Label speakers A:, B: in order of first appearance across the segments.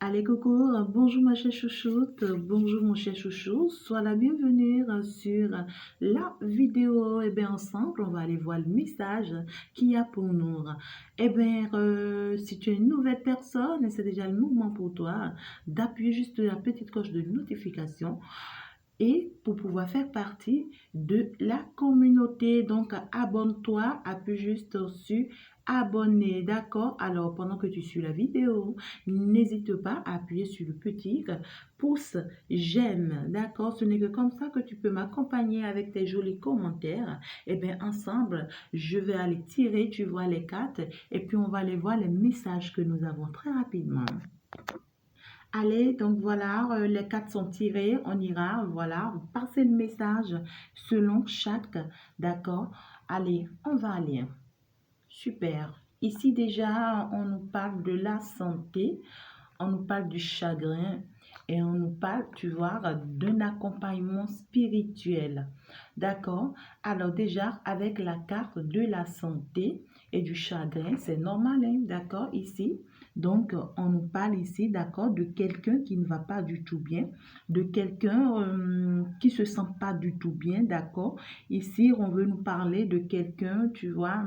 A: Allez coucou, bonjour ma chère chouchoute, bonjour mon cher chouchou, sois la bienvenue sur la vidéo. Et bien ensemble, on va aller voir le message qu'il y a pour nous. Et bien, si tu es une nouvelle personne, c'est déjà le moment pour toi d'appuyer juste la petite cloche de notification et pour pouvoir faire partie de la communauté. Donc, abonne-toi, appuie juste sur abonner, d'accord? Alors, pendant que tu suis la vidéo, n'hésite pas à appuyer sur le petit pouce j'aime, d'accord? Ce n'est que comme ça que tu peux m'accompagner avec tes jolis commentaires. Et bien, ensemble, je vais aller tirer, tu vois, les cartes et puis on va aller voir les messages que nous avons très rapidement. Allez, donc voilà, les cartes sont tirées, on ira, voilà, passer le message selon chaque, d'accord? Allez, on va aller. Super. Ici déjà, on nous parle de la santé, on nous parle du chagrin et on nous parle, tu vois, d'un accompagnement spirituel. D'accord? Alors déjà, avec la carte de la santé et du chagrin, c'est normal, hein, d'accord, ici. Donc, on nous parle ici, d'accord, de quelqu'un qui ne va pas du tout bien, de quelqu'un qui se sent pas du tout bien, d'accord. Ici, on veut nous parler de quelqu'un, tu vois,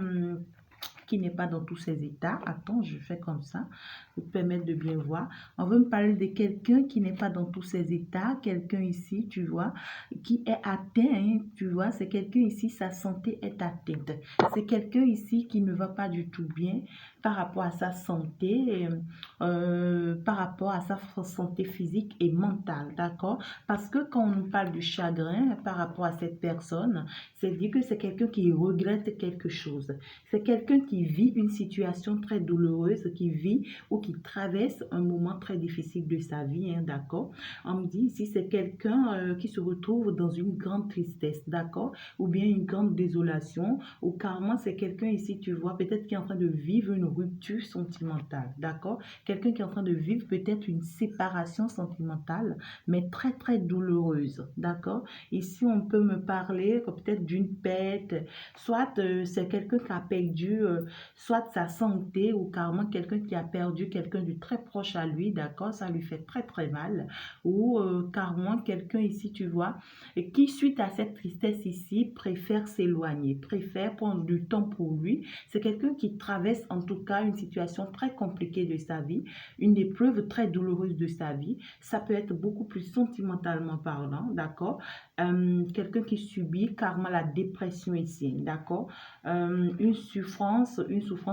A: qui n'est pas dans tous ses états. Attends, je fais comme ça pour te permettre de bien voir. On veut me parler de quelqu'un qui n'est pas dans tous ses états. Quelqu'un ici, tu vois, qui est atteint, hein, tu vois. C'est quelqu'un ici, sa santé est atteinte. C'est quelqu'un ici qui ne va pas du tout bien par rapport à sa santé, par rapport à sa santé physique et mentale, d'accord? Parce que quand on nous parle du chagrin par rapport à cette personne, c'est dire que c'est quelqu'un qui regrette quelque chose. C'est quelqu'un qui vit une situation très douloureuse, qui vit ou qui traverse un moment très difficile de sa vie, hein, d'accord? On me dit ici, c'est quelqu'un qui se retrouve dans une grande tristesse, d'accord? Ou bien une grande désolation, ou carrément c'est quelqu'un ici, tu vois, peut-être qui est en train de vivre une rupture sentimentale, d'accord? Quelqu'un qui est en train de vivre peut-être une séparation sentimentale, mais très très douloureuse, d'accord? Ici, on peut me parler peut-être d'une perte, soit c'est quelqu'un qui a perdu soit sa santé ou carrément quelqu'un qui a perdu quelqu'un de très proche à lui, d'accord, ça lui fait très très mal, ou carrément quelqu'un ici, tu vois, et qui suite à cette tristesse ici, préfère s'éloigner, préfère prendre du temps pour lui. C'est quelqu'un qui traverse en tout cas une situation très compliquée de sa vie, une épreuve très douloureuse de sa vie. Ça peut être beaucoup plus sentimentalement parlant, d'accord. Quelqu'un qui subit carrément la dépression ici, d'accord. Une souffrance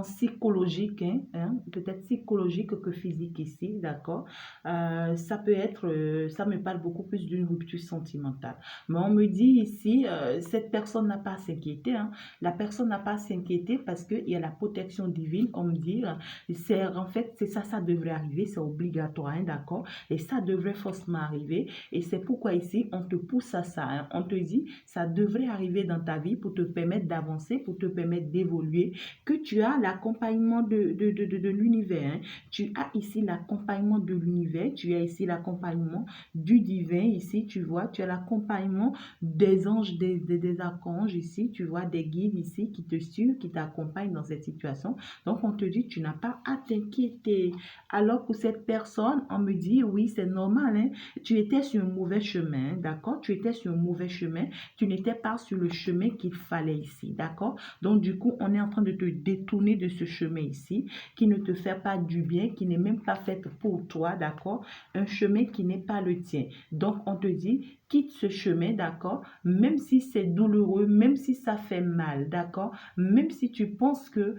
A: psychologique, hein, peut-être psychologique que physique ici, d'accord. Ça peut être, ça me parle beaucoup plus d'une rupture sentimentale. Mais on me dit ici, cette personne n'a pas à s'inquiéter, hein. La personne n'a pas à s'inquiéter parce qu'il y a la protection divine, on me dit, c'est en fait, c'est ça, ça devrait arriver, c'est obligatoire, hein, d'accord. Et ça devrait forcément arriver. Et c'est pourquoi ici, on te pousse à ça, hein. On te dit, ça devrait arriver dans ta vie pour te permettre d'avancer, pour te permettre d'évoluer, que tu as l'accompagnement de l'univers, hein. Tu as ici l'accompagnement de l'univers, tu as ici l'accompagnement du divin, ici, tu vois, tu as l'accompagnement des anges, des archanges, ici, tu vois, des guides ici qui te suivent, qui t'accompagnent dans cette situation. Donc, on te dit, tu n'as pas à t'inquiéter. Alors, pour cette personne, on me dit, oui, c'est normal, hein, tu étais sur un mauvais chemin, d'accord? Tu étais sur un mauvais chemin, tu n'étais pas sur le chemin qu'il fallait ici, d'accord? Donc, du coup, on est en train de te détourner de ce chemin ici, qui ne te fait pas du bien, qui n'est même pas fait pour toi, d'accord? Un chemin qui n'est pas le tien. Donc, on te dit, quitte ce chemin, d'accord? Même si c'est douloureux, même si ça fait mal, d'accord? Même si tu penses que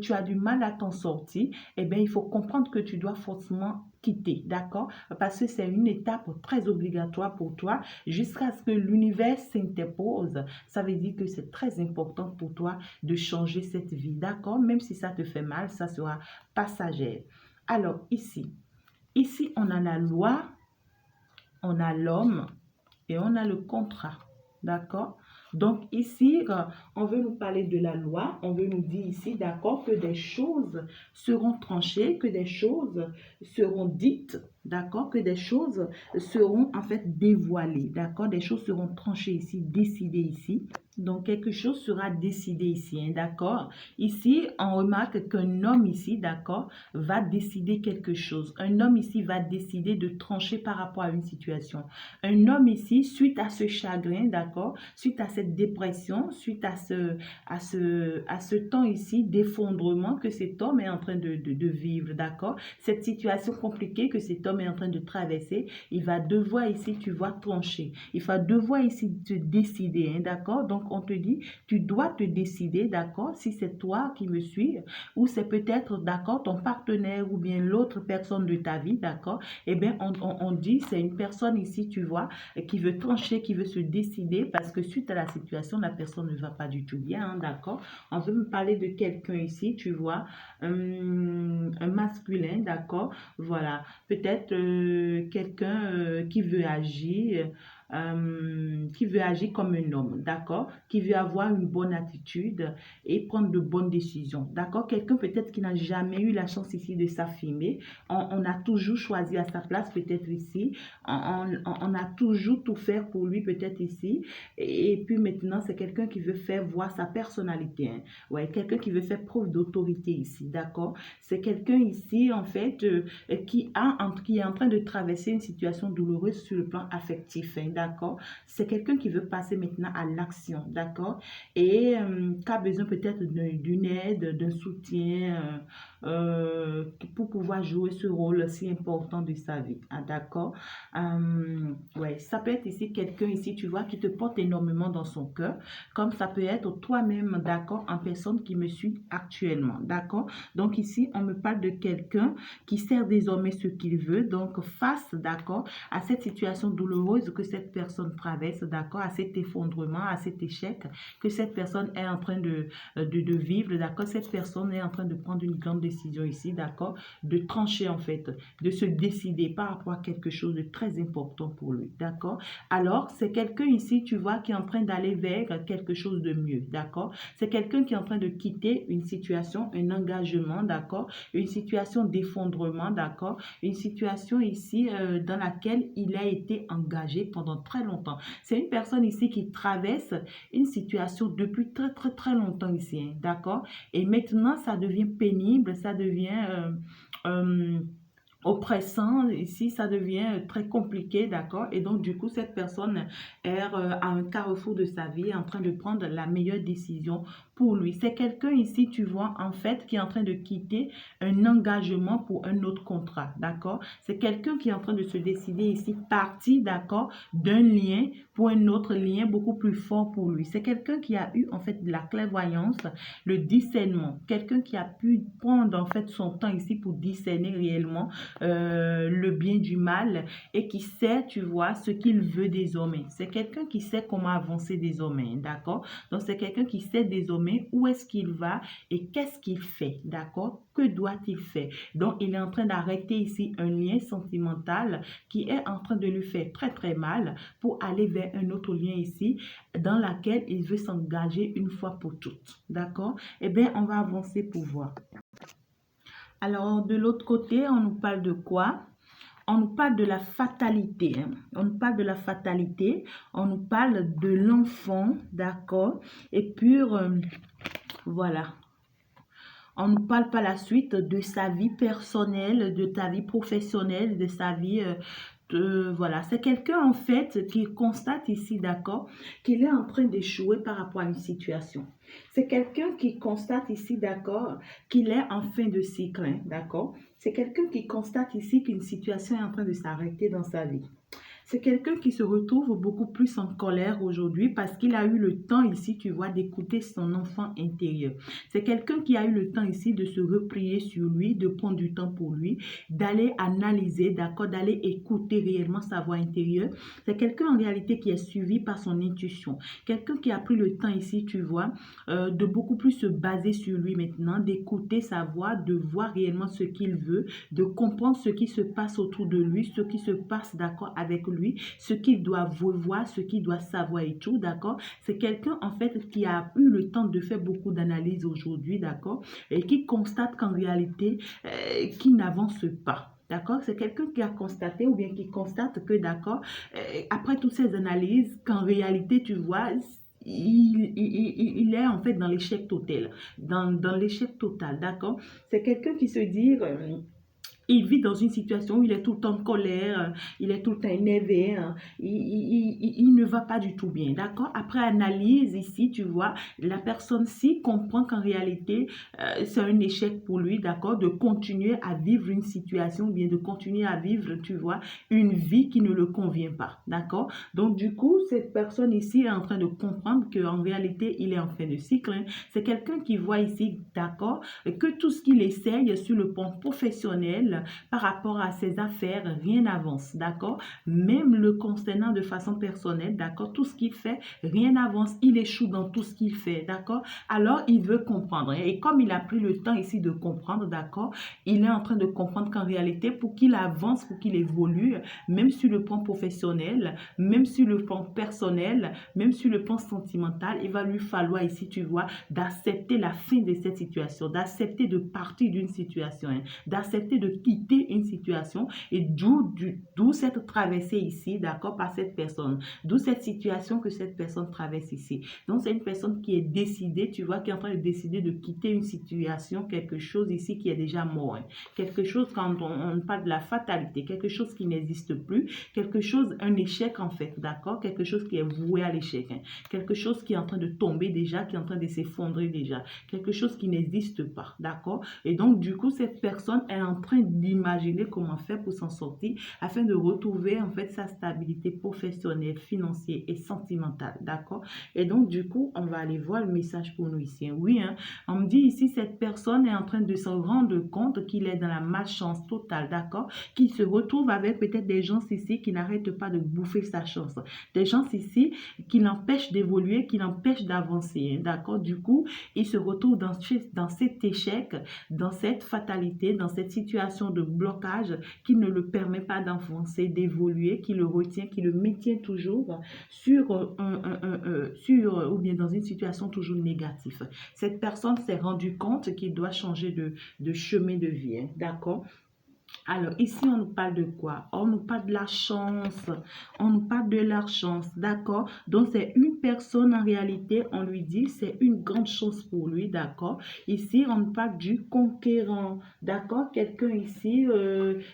A: tu as du mal à t'en sortir, eh bien, il faut comprendre que tu dois forcément quitter, d'accord? Parce que c'est une étape très obligatoire pour toi jusqu'à ce que l'univers s'interpose. Ça veut dire que c'est très important pour toi de changer cette vie, d'accord? Même si ça te fait mal, ça sera passager. Alors, ici, on a la loi, on a l'homme et on a le contrat, d'accord? Donc ici, on veut nous parler de la loi, on veut nous dire ici, d'accord, que des choses seront tranchées, que des choses seront dites, d'accord, que des choses seront en fait dévoilées, d'accord, des choses seront tranchées ici, décidées ici. Donc, quelque chose sera décidé ici, hein, d'accord. Ici, on remarque qu'un homme ici, d'accord, va décider quelque chose. Un homme ici va décider de trancher par rapport à une situation. Un homme ici, suite à ce chagrin, d'accord, suite à cette dépression, suite à ce temps ici d'effondrement que cet homme est en train de vivre, d'accord, cette situation compliquée que cet homme est en train de traverser, il va devoir ici, tu vois, trancher. Il va devoir ici te décider, hein, d'accord. Donc, on te dit, tu dois te décider, d'accord, si c'est toi qui me suis, ou c'est peut-être, d'accord, ton partenaire ou bien l'autre personne de ta vie, d'accord. Eh bien, on dit, c'est une personne ici, tu vois, qui veut trancher, qui veut se décider, parce que suite à la situation, la personne ne va pas du tout bien, hein, d'accord. On veut me parler de quelqu'un ici, tu vois, un masculin, d'accord, voilà, peut-être quelqu'un qui veut agir comme un homme, d'accord, qui veut avoir une bonne attitude et prendre de bonnes décisions, d'accord, quelqu'un peut-être qui n'a jamais eu la chance ici de s'affirmer, on a toujours choisi à sa place peut-être ici, on a toujours tout faire pour lui peut-être ici, et puis maintenant c'est quelqu'un qui veut faire voir sa personnalité, hein. Ouais, quelqu'un qui veut faire preuve d'autorité ici, d'accord, c'est quelqu'un ici en fait qui est en train de traverser une situation douloureuse sur le plan affectif, hein, d'accord, c'est quelqu'un qui veut passer maintenant à l'action, d'accord, et qui a besoin peut-être d'une aide, d'un soutien pour pouvoir jouer ce rôle si important de sa vie, ah, d'accord. Ouais, ça peut être ici quelqu'un ici, tu vois, qui te porte énormément dans son cœur, comme ça peut être toi-même, d'accord, en personne qui me suit actuellement, d'accord. Donc ici, on me parle de quelqu'un qui sert désormais ce qu'il veut, donc face, d'accord, à cette situation douloureuse que cette personne traverse, d'accord, à cet effondrement, à cet échec que cette personne est en train de vivre, d'accord, cette personne est en train de prendre une grande décision ici, d'accord, de trancher en fait, de se décider par rapport à quelque chose de très important pour lui, d'accord. Alors, c'est quelqu'un ici, tu vois, qui est en train d'aller vers quelque chose de mieux, d'accord. C'est quelqu'un qui est en train de quitter une situation, un engagement, d'accord, une situation d'effondrement, d'accord, une situation ici dans laquelle il a été engagé pendant très longtemps. C'est une personne ici qui traverse une situation depuis très, très, très longtemps ici, hein, d'accord. Et maintenant, ça devient pénible, ça devient oppressant, ici ça devient très compliqué, d'accord, et donc du coup cette personne est à un carrefour de sa vie en train de prendre la meilleure décision pour lui. C'est quelqu'un ici, tu vois, en fait, qui est en train de quitter un engagement pour un autre contrat, d'accord. C'est quelqu'un qui est en train de se décider ici, partir, d'accord, d'un lien pour un autre lien beaucoup plus fort pour lui. C'est quelqu'un qui a eu en fait de la clairvoyance, le discernement, quelqu'un qui a pu prendre en fait son temps ici pour discerner réellement le bien du mal et qui sait, tu vois, ce qu'il veut désormais. C'est quelqu'un qui sait comment avancer désormais, d'accord? Donc, c'est quelqu'un qui sait désormais où est-ce qu'il va et qu'est-ce qu'il fait, d'accord? Que doit-il faire? Donc, il est en train d'arrêter ici un lien sentimental qui est en train de lui faire très, très mal pour aller vers un autre lien ici dans lequel il veut s'engager une fois pour toutes, d'accord? Eh bien, on va avancer pour voir. Alors, de l'autre côté, on nous parle de quoi? On nous parle de la fatalité, hein. On nous parle de la fatalité, on nous parle de l'enfant, d'accord? Et puis, voilà. On nous parle par la suite de sa vie personnelle, de ta vie professionnelle, de sa vie... voilà, c'est quelqu'un en fait qui constate ici, d'accord, qu'il est en train d'échouer par rapport à une situation. C'est quelqu'un qui constate ici, d'accord, qu'il est en fin de cycle, hein, d'accord. C'est quelqu'un qui constate ici qu'une situation est en train de s'arrêter dans sa vie. C'est quelqu'un qui se retrouve beaucoup plus en colère aujourd'hui parce qu'il a eu le temps ici, tu vois, d'écouter son enfant intérieur. C'est quelqu'un qui a eu le temps ici de se replier sur lui, de prendre du temps pour lui, d'aller analyser, d'accord, d'aller écouter réellement sa voix intérieure. C'est quelqu'un en réalité qui est suivi par son intuition. Quelqu'un qui a pris le temps ici, tu vois, de beaucoup plus se baser sur lui maintenant, d'écouter sa voix, de voir réellement ce qu'il veut, de comprendre ce qui se passe autour de lui, ce qui se passe, d'accord, avec lui, ce qu'il doit voir, ce qu'il doit savoir et tout, d'accord. C'est quelqu'un, en fait, qui a eu le temps de faire beaucoup d'analyses aujourd'hui, d'accord, et qui constate qu'en réalité, qui n'avance pas. d'accord? C'est quelqu'un qui a constaté ou bien qui constate que, d'accord, après toutes ces analyses, qu'en réalité, tu vois, il est en fait dans l'échec total, dans l'échec total, d'accord? C'est quelqu'un qui se dit, il vit dans une situation où il est tout le temps en colère, il est tout le temps énervé, hein, il ne va pas du tout bien, d'accord? Après analyse ici, tu vois, la personne-ci comprend qu'en réalité, c'est un échec pour lui, d'accord, de continuer à vivre une situation, ou bien de continuer à vivre, tu vois, une vie qui ne le convient pas, d'accord? Donc, du coup, cette personne ici est en train de comprendre qu'en réalité, il est en fin de cycle, hein. C'est quelqu'un qui voit ici, d'accord, que tout ce qu'il essaye sur le plan professionnel par rapport à ses affaires, rien n'avance, d'accord? Même le concernant de façon personnelle, d'accord? Tout ce qu'il fait, rien n'avance, il échoue dans tout ce qu'il fait, d'accord? Alors, il veut comprendre. Et comme il a pris le temps ici de comprendre, d'accord? Il est en train de comprendre qu'en réalité, pour qu'il avance, pour qu'il évolue, même sur le plan professionnel, même sur le plan personnel, même sur le plan sentimental, il va lui falloir ici, tu vois, d'accepter la fin de cette situation, d'accepter de partir d'une situation, hein, d'accepter de quitter une situation et d'où cette traversée ici, d'accord, par cette personne, d'où cette situation que cette personne traverse ici. Donc, c'est une personne qui est décidée, tu vois, qui est en train de décider de quitter une situation, quelque chose ici qui est déjà mort, hein. Quelque chose, quand on parle de la fatalité, quelque chose qui n'existe plus, quelque chose, un échec en fait, d'accord, quelque chose qui est voué à l'échec, hein. Quelque chose qui est en train de tomber déjà, qui est en train de s'effondrer déjà, quelque chose qui n'existe pas, d'accord? Et donc, du coup, cette personne est en train d'imaginer comment faire pour s'en sortir afin de retrouver en fait sa stabilité professionnelle, financière et sentimentale, d'accord? Et donc, du coup, on va aller voir le message pour nous ici, hein. Oui, hein, on me dit ici, cette personne est en train de se rendre compte qu'il est dans la malchance totale, d'accord? Qu'il se retrouve avec peut-être des gens ici qui n'arrêtent pas de bouffer sa chance, des gens ici qui l'empêchent d'évoluer, qui l'empêchent d'avancer, hein, d'accord? Du coup, il se retrouve dans cet échec, dans cette fatalité, dans cette situation de blocage qui ne le permet pas d'avancer, d'évoluer, qui le retient, qui le maintient toujours sur, ou bien dans une situation toujours négative. Cette personne s'est rendue compte qu'il doit changer de chemin de vie, hein, d'accord? Alors, ici, on nous parle de quoi? On nous parle de la chance. On nous parle de la chance, d'accord? Donc, c'est une personne, en réalité, on lui dit, c'est une grande chance pour lui, d'accord? Ici, on nous parle du conquérant, d'accord? Quelqu'un ici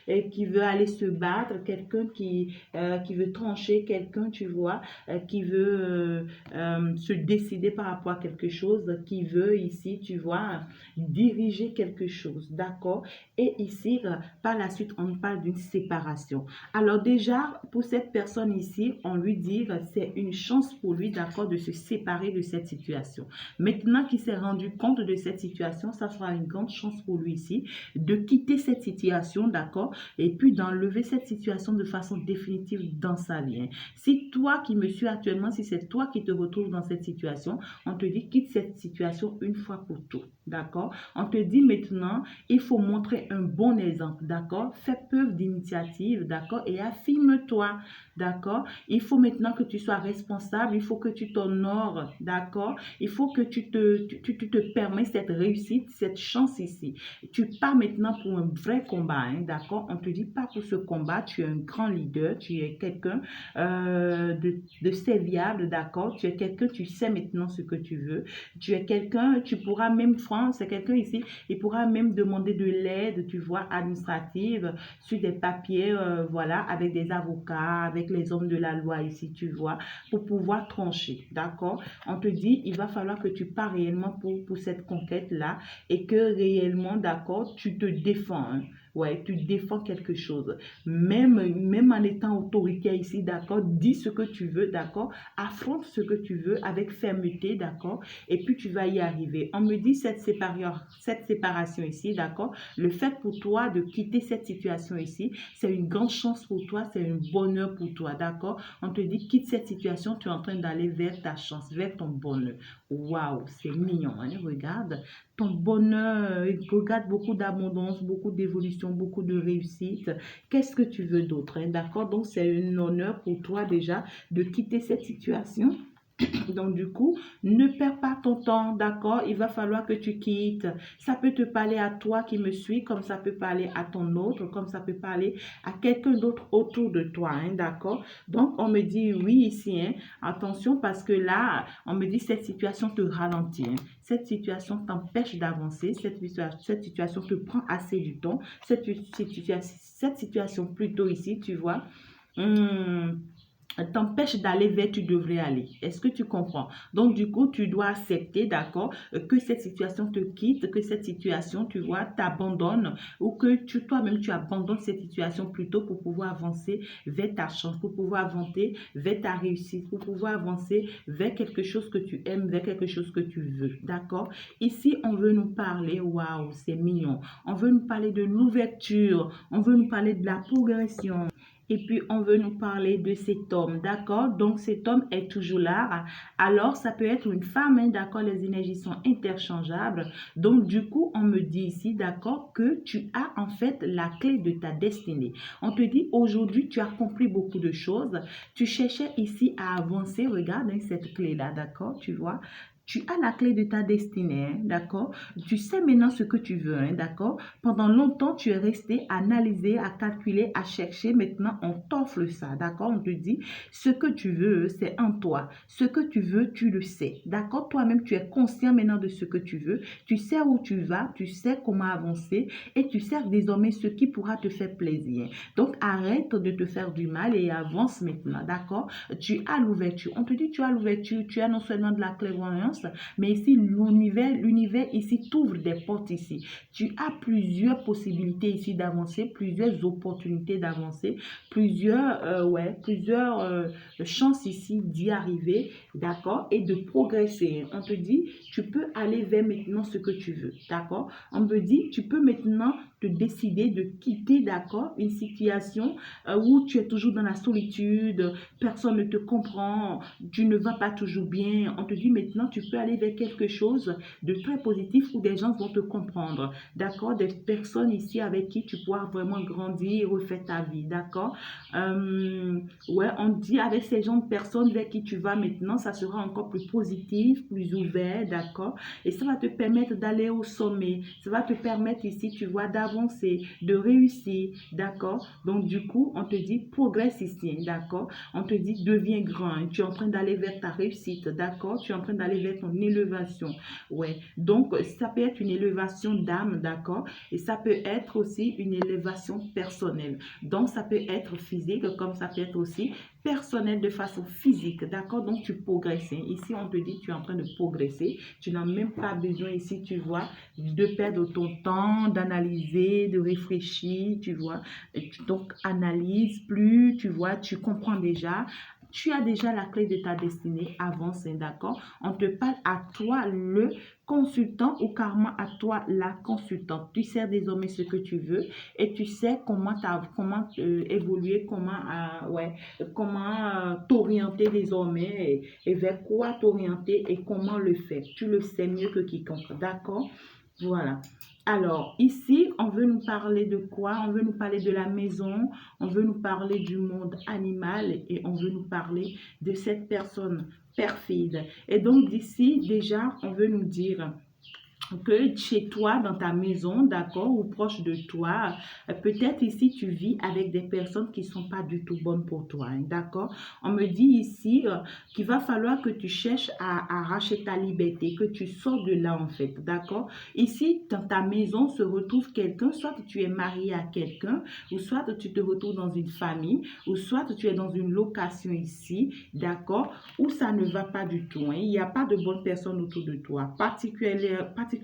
A: et qui veut aller se battre, quelqu'un qui veut trancher, quelqu'un, tu vois, qui veut se décider par rapport à quelque chose, qui veut ici, tu vois, diriger quelque chose, d'accord? Et ici, par la suite, on parle d'une séparation. Alors déjà, pour cette personne ici, on lui dit que c'est une chance pour lui, d'accord, de se séparer de cette situation. Maintenant qu'il s'est rendu compte de cette situation, ça sera une grande chance pour lui ici de quitter cette situation, d'accord, et puis d'enlever cette situation de façon définitive dans sa vie, hein. Si toi qui me suis actuellement, si c'est toi qui te retrouves dans cette situation, on te dit quitte cette situation une fois pour toutes, d'accord? On te dit maintenant, il faut montrer un bon exemple, d'accord? Fais preuve d'initiative, d'accord? Et affirme-toi, d'accord? Il faut maintenant que tu sois responsable, il faut que tu t'honores, d'accord? Il faut que tu te permets cette réussite, cette chance ici. Tu pars maintenant pour un vrai combat, hein, d'accord? On te dit pas pour ce combat, tu es un grand leader, tu es quelqu'un de serviable, d'accord? Tu es quelqu'un, tu sais maintenant ce que tu veux. Tu es quelqu'un, tu pourras même, France, c'est quelqu'un ici, il pourra même demander de l'aide, tu vois, administrative, sur des papiers, voilà, avec des avocats, avec les hommes de la loi ici, tu vois, pour pouvoir trancher, d'accord? On te dit, il va falloir que tu pars réellement pour cette conquête-là et que réellement, d'accord, tu te défends, hein. Ouais, tu défends quelque chose. Même en étant autoritaire ici, d'accord, dis ce que tu veux, d'accord, affronte ce que tu veux avec fermeté, d'accord, et puis tu vas y arriver. On me dit cette séparation ici, d'accord, le fait pour toi de quitter cette situation ici, c'est une grande chance pour toi, c'est un bonheur pour toi, d'accord. On te dit quitte cette situation, tu es en train d'aller vers ta chance, vers ton bonheur. Waouh, c'est mignon, hein? Regarde ton bonheur, regarde beaucoup d'abondance, beaucoup d'évolution, beaucoup de réussite. Qu'est-ce que tu veux d'autre, hein? D'accord, donc c'est un honneur pour toi déjà de quitter cette situation Donc, du coup, ne perds pas ton temps, d'accord? Il va falloir que tu quittes. Ça peut te parler à toi qui me suis, comme ça peut parler à ton autre, comme ça peut parler à quelqu'un d'autre autour de toi, hein, d'accord? Donc, on me dit oui ici, hein, attention, parce que là, on me dit cette situation te ralentit, hein. Cette situation t'empêche d'avancer, cette situation te prend assez du temps, cette situation plutôt ici, tu vois. hum, t'empêche d'aller vers tu devrais aller. Est-ce que tu comprends? Donc, du coup, tu dois accepter, d'accord, que cette situation te quitte, que cette situation, tu vois, t'abandonne ou que toi-même, tu abandonnes cette situation plutôt pour pouvoir avancer vers ta chance, pour pouvoir avancer vers ta réussite, pour pouvoir avancer vers quelque chose que tu aimes, vers quelque chose que tu veux, d'accord? Ici, on veut nous parler, waouh, c'est mignon. On veut nous parler de l'ouverture, on veut nous parler de la progression. Et puis, on veut nous parler de cet homme, d'accord? Donc, cet homme est toujours là. Alors, ça peut être une femme, hein, d'accord? Les énergies sont interchangeables. Donc, du coup, on me dit ici, d'accord, que tu as en fait la clé de ta destinée. On te dit, aujourd'hui, tu as compris beaucoup de choses. Tu cherchais ici à avancer. Regarde, hein, cette clé-là, d'accord? Tu vois? Tu as la clé de ta destinée, hein, d'accord? Tu sais maintenant ce que tu veux, hein, d'accord? Pendant longtemps, tu es resté à analyser, à calculer, à chercher. Maintenant, on t'offre ça, d'accord? On te dit, ce que tu veux, c'est en toi. Ce que tu veux, tu le sais, d'accord? Toi-même, tu es conscient maintenant de ce que tu veux. Tu sais où tu vas, tu sais comment avancer et tu sais désormais ce qui pourra te faire plaisir. Donc, arrête de te faire du mal et avance maintenant, d'accord? Tu as l'ouverture. On te dit, tu as l'ouverture. Tu as non seulement de la clairvoyance, mais ici, l'univers ici t'ouvre des portes ici. Tu as plusieurs possibilités ici d'avancer, plusieurs opportunités d'avancer, plusieurs chances ici d'y arriver, d'accord, et de progresser. On te dit, tu peux aller vers maintenant ce que tu veux, d'accord. On me dit, tu peux maintenant te décider de quitter, d'accord, une situation où tu es toujours dans la solitude, personne ne te comprend, tu ne vas pas toujours bien. On te dit maintenant, tu peux aller vers quelque chose de très positif où des gens vont te comprendre, d'accord? Des personnes ici avec qui tu pourras vraiment grandir et refaire ta vie, d'accord? Ouais, on dit avec ces gens de personnes vers qui tu vas maintenant, ça sera encore plus positif, plus ouvert, d'accord? Et ça va te permettre d'aller au sommet, ça va te permettre ici, tu vois, d'avancer, de réussir, d'accord? Donc, du coup, on te dit progresse ici, d'accord? On te dit deviens grand, tu es en train d'aller vers ta réussite, d'accord? Tu es en train d'aller vers ton élévation, ouais. Donc, ça peut être une élévation d'âme, d'accord? Et ça peut être aussi une élévation personnelle. Donc, ça peut être physique, comme ça peut être aussi personnel de façon physique, d'accord? Donc, tu progresses. Ici, on te dit tu es en train de progresser. Tu n'as même pas besoin ici, tu vois, de perdre ton temps, d'analyser, de réfléchir, tu vois. Donc, analyse plus, tu vois, tu comprends déjà. Tu as déjà la clé de ta destinée, avance, hein, d'accord? On te parle à toi le consultant ou carrément à toi la consultante. Tu sais désormais ce que tu veux et tu sais comment évoluer, comment t'orienter désormais et vers quoi t'orienter et comment le faire. Tu le sais mieux que quiconque, d'accord? Voilà. Alors, ici, on veut nous parler de quoi? On veut nous parler de la maison, on veut nous parler du monde animal et on veut nous parler de cette personne perfide. Et donc, d'ici, déjà, on veut nous dire que chez toi, dans ta maison, d'accord, ou proche de toi, peut-être ici tu vis avec des personnes qui ne sont pas du tout bonnes pour toi, hein, d'accord? On me dit ici qu'il va falloir que tu cherches à arracher ta liberté, que tu sors de là en fait, d'accord? Ici, dans ta maison se retrouve quelqu'un, soit tu es marié à quelqu'un, ou soit tu te retrouves dans une famille, ou soit tu es dans une location ici, d'accord, où ça ne va pas du tout, hein. Il n'y a pas de bonnes personnes autour de toi, particulièrement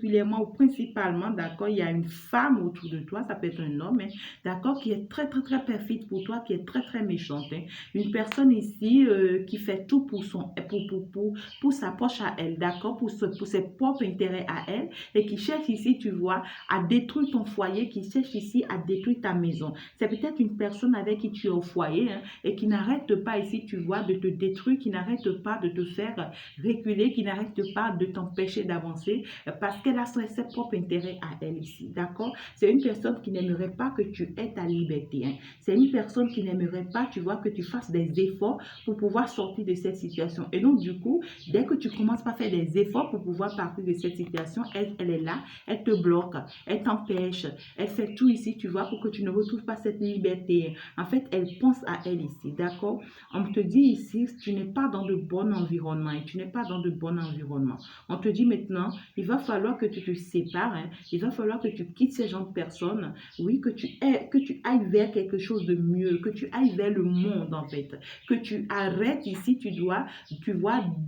A: ou principalement, d'accord, il y a une femme autour de toi, ça peut être un homme, hein, d'accord, qui est très, très, très perfide pour toi, qui est très, très méchante, hein. Une personne ici qui fait tout pour sa poche à elle, d'accord, pour ses propres intérêts à elle, et qui cherche ici, tu vois, à détruire ton foyer, qui cherche ici à détruire ta maison. C'est peut-être une personne avec qui tu es au foyer, hein, et qui n'arrête pas ici, tu vois, de te détruire, qui n'arrête pas de te faire reculer, qui n'arrête pas de t'empêcher d'avancer, parce parce qu'elle a ses propres intérêts à elle ici, d'accord? C'est une personne qui n'aimerait pas que tu aies ta liberté, hein. C'est une personne qui n'aimerait pas, tu vois, que tu fasses des efforts pour pouvoir sortir de cette situation. Et donc, du coup, dès que tu commences par faire des efforts pour pouvoir partir de cette situation, elle est là, elle te bloque, elle t'empêche, elle fait tout ici, tu vois, pour que tu ne retrouves pas cette liberté. En fait, elle pense à elle ici, d'accord? On te dit ici, tu n'es pas dans de bon environnement et tu n'es pas dans de bon environnement. On te dit maintenant, il va falloir que tu te sépares, hein. Il va falloir que tu quittes ces gens de personnes, oui, que tu ailles vers quelque chose de mieux, que tu ailles vers le monde en fait, que tu arrêtes ici, tu vois,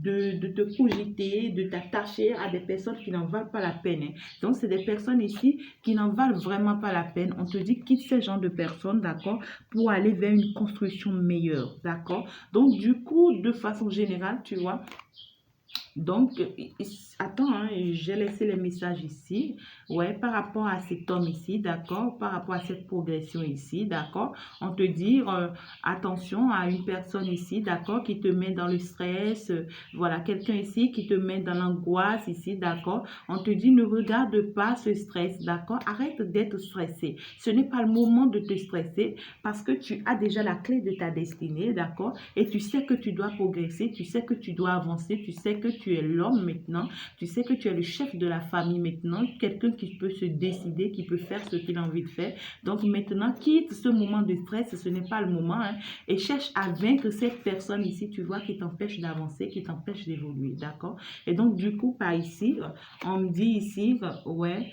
A: de te cogiter, de t'attacher à des personnes qui n'en valent pas la peine, hein. Donc, c'est des personnes ici qui n'en valent vraiment pas la peine. On te dit quitte ces gens de personnes, d'accord, pour aller vers une construction meilleure, d'accord. Donc, du coup, de façon générale, tu vois, donc, attends, hein, j'ai laissé les messages ici. Ouais, par rapport à cet homme ici, d'accord, par rapport à cette progression ici, d'accord. On te dit, attention à une personne ici, d'accord, qui te met dans le stress. Voilà, quelqu'un ici qui te met dans l'angoisse ici, d'accord. On te dit, ne regarde pas ce stress, d'accord. Arrête d'être stressé. Ce n'est pas le moment de te stresser parce que tu as déjà la clé de ta destinée, d'accord. Et tu sais que tu dois progresser, tu sais que tu dois avancer, tu sais que tu es l'homme maintenant, tu sais que tu es le chef de la famille maintenant, quelqu'un qui peut se décider, qui peut faire ce qu'il a envie de faire. Donc maintenant, quitte ce moment de stress, ce n'est pas le moment, hein, et cherche à vaincre cette personne ici, tu vois, qui t'empêche d'avancer, qui t'empêche d'évoluer, d'accord? Et donc du coup, par ici, on me dit ici, ouais,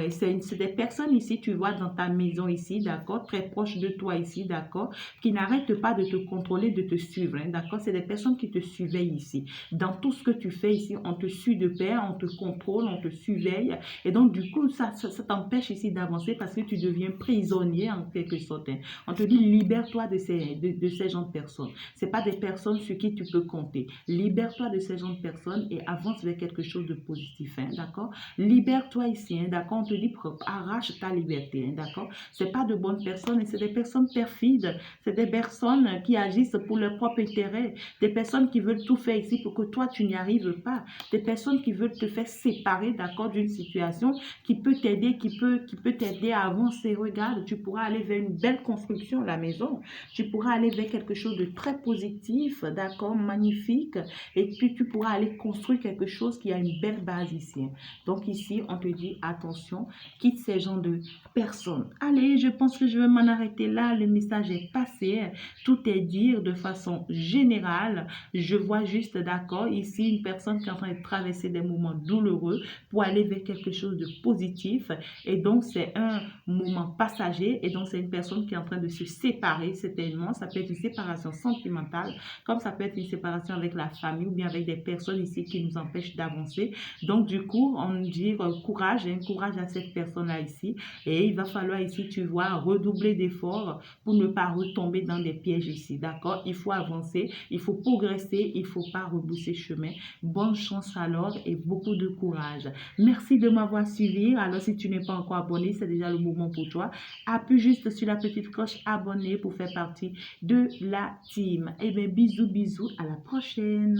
A: c'est des personnes ici, tu vois, dans ta maison ici, d'accord, très proche de toi ici, d'accord, qui n'arrêtent pas de te contrôler, de te suivre, hein, d'accord? C'est des personnes qui te surveillent ici. Dans tout ce que tu fais ici, on te suit de pair, on te contrôle, on te surveille. Et donc, du coup, ça t'empêche ici d'avancer parce que tu deviens prisonnier en quelque sorte, hein. On te dit, libère-toi de ces gens de personnes. Ce pas des personnes sur qui tu peux compter. Libère-toi de ces gens de personnes et avance vers quelque chose de positif, hein, d'accord? Libère-toi ici, hein, d'accord? On te dit, arrache ta liberté, hein, d'accord? C'est pas de bonnes personnes et c'est des personnes perfides. C'est des personnes qui agissent pour leur propre intérêt. Des personnes qui veulent tout faire ici pour que toi, tu n'y arrives pas. Des personnes qui veulent te faire séparer, d'accord, d'une situation qui peut t'aider, qui peut t'aider à avancer. Regarde, tu pourras aller vers une belle construction, la maison. Tu pourras aller vers quelque chose de très positif, d'accord, magnifique. Et puis, tu pourras aller construire quelque chose qui a une belle base ici. Donc ici, on te dit, attention, quitte ces gens de personnes. Allez, je pense que je vais m'en arrêter là. Le message est passé. Tout est dit de façon générale. Je vois juste, d'accord, ici, une personne qui est en train de traverser des moments douloureux pour aller vers quelque chose de positif. Et donc, c'est un moment passager. Et donc, c'est une personne qui est en train de se séparer, certainement. Ça peut être une séparation sentimentale, comme ça peut être une séparation avec la famille ou bien avec des personnes ici qui nous empêchent d'avancer. Donc, du coup, on dit courage, hein, courage à cette personne-là ici. Et il va falloir ici, tu vois, redoubler d'efforts pour ne pas retomber dans des pièges ici, d'accord? Il faut avancer, il faut progresser, il ne faut pas rebousser chemin. Bonne chance alors et beaucoup de courage. Merci de m'avoir suivi. Alors, si tu n'es pas encore abonné, c'est déjà le moment pour toi. Appuie juste sur la petite cloche abonner pour faire partie de la team. Et bien, bisous, bisous, à la prochaine.